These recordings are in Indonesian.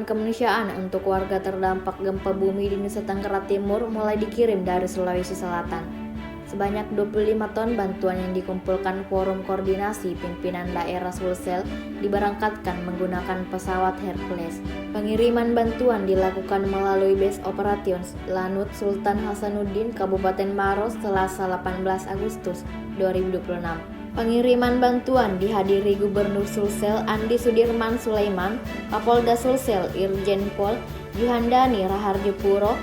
bantuan kemanusiaan untuk warga terdampak gempa bumi di Nusa Tenggara Timur mulai dikirim dari Sulawesi Selatan. Sebanyak 25 ton bantuan yang dikumpulkan Forum Koordinasi Pimpinan Daerah Sulsel diberangkatkan menggunakan pesawat Hercules. Pengiriman bantuan dilakukan melalui Base Operations Lanut Sultan Hasanuddin, Kabupaten Maros, Selasa 18 Agustus 2026. Pengiriman bantuan dihadiri Gubernur Sulsel Andi Sudirman Sulaiman, Kapolda Sulsel Irjen Pol Juhandani Raharjopuro,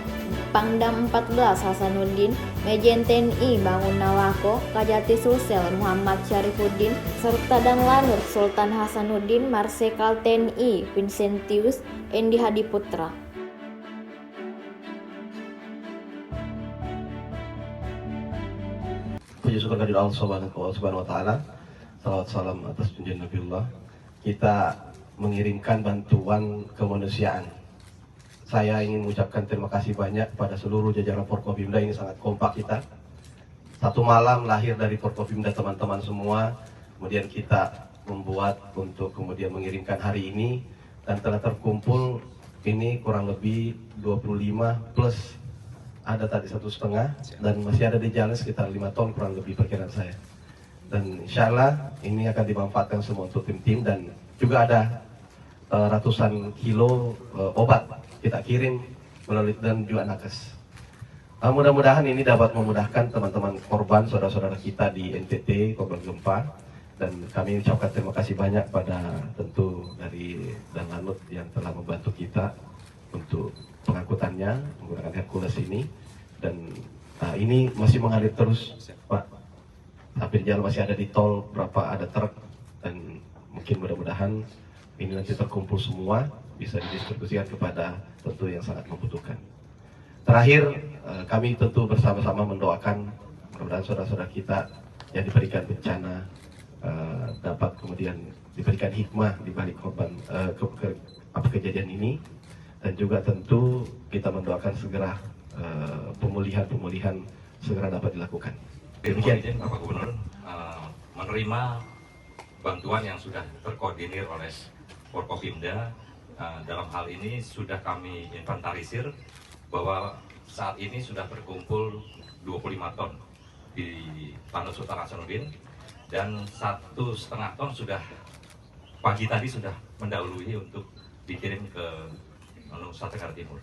Pangdam 14 Hasanuddin, Mejen TNI Bangun Nawako, Kajati Sulsel Muhammad Syarifuddin, serta dan Lanut Sultan Hasanuddin Marsekal TNI Vincentius Endi Hadiputra. Puji syukur kehadirat Allah Subhanahu wa Ta'ala. Salawat salam atas junjungan Nabiullah. Kita mengirimkan bantuan kemanusiaan. Saya ingin mengucapkan terima kasih banyak pada seluruh jajaran Forkopimda. Ini sangat kompak kita. Satu malam lahir dari Forkopimda teman-teman semua. Kemudian kita membuat untuk kemudian mengirimkan hari ini. Dan telah terkumpul ini kurang lebih 25 plus ada tadi 1,5 dan masih ada di jalan sekitar 5 ton kurang lebih perkiraan saya. Dan insya Allah ini akan dimanfaatkan semua untuk tim-tim dan juga ada ratusan kilo obat kita kirim melalui dan juga nakes. Mudah-mudahan ini dapat memudahkan teman-teman korban, saudara-saudara kita di NTT korban gempa, dan kami ucapkan terima kasih banyak pada tentu dari dan Lanut yang telah membantu kita untuk pengangkutannya menggunakan Hercules ini. Dan ini masih mengalir terus, Pak. Sampai di jalan masih ada di tol, berapa ada truk, dan mungkin mudah-mudahan ini nanti terkumpul semua bisa didistribusikan kepada tentu yang sangat membutuhkan. Terakhir, kami tentu bersama-sama mendoakan mudah-mudahan saudara-saudara kita yang diberikan bencana dapat kemudian diberikan hikmah di balik korban kejadian ini, dan juga tentu kita mendoakan segera pemulihan segera dapat dilakukan. Demikian Bapak Gubernur menerima bantuan yang sudah terkoordinir oleh Forkopimda. Dalam hal ini sudah kami inventarisir bahwa saat ini sudah terkumpul 25 ton di Lanut Sultan Hasanuddin dan 1,5 ton sudah pagi tadi sudah mendahului untuk dikirim ke Nusa Tenggara Timur.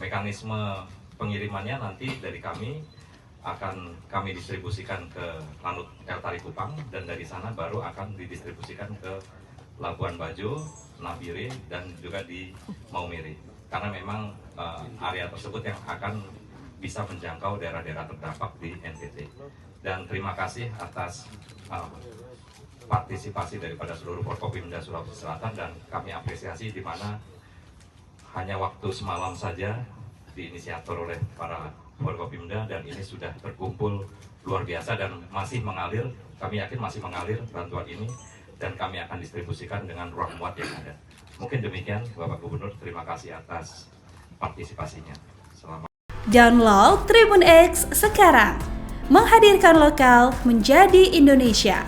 Mekanisme pengirimannya nanti dari kami akan kami distribusikan ke Lanut El Tarikupang dan dari sana baru akan didistribusikan ke Labuan Bajo, Nabire, dan juga di Maumere. Karena memang area tersebut yang akan bisa menjangkau daerah-daerah terdampak di NTT. Dan terima kasih atas partisipasi daripada seluruh Forkopimda Sulawesi Selatan, dan kami apresiasi di mana hanya waktu semalam saja diinisiator oleh para Forkopimda dan ini sudah terkumpul luar biasa dan masih mengalir. Kami yakin masih mengalir bantuan ini dan kami akan distribusikan dengan ruang muat yang ada. Mungkin demikian Bapak Gubernur, terima kasih atas partisipasinya. Selamat. Download Tribun X sekarang, menghadirkan lokal menjadi Indonesia.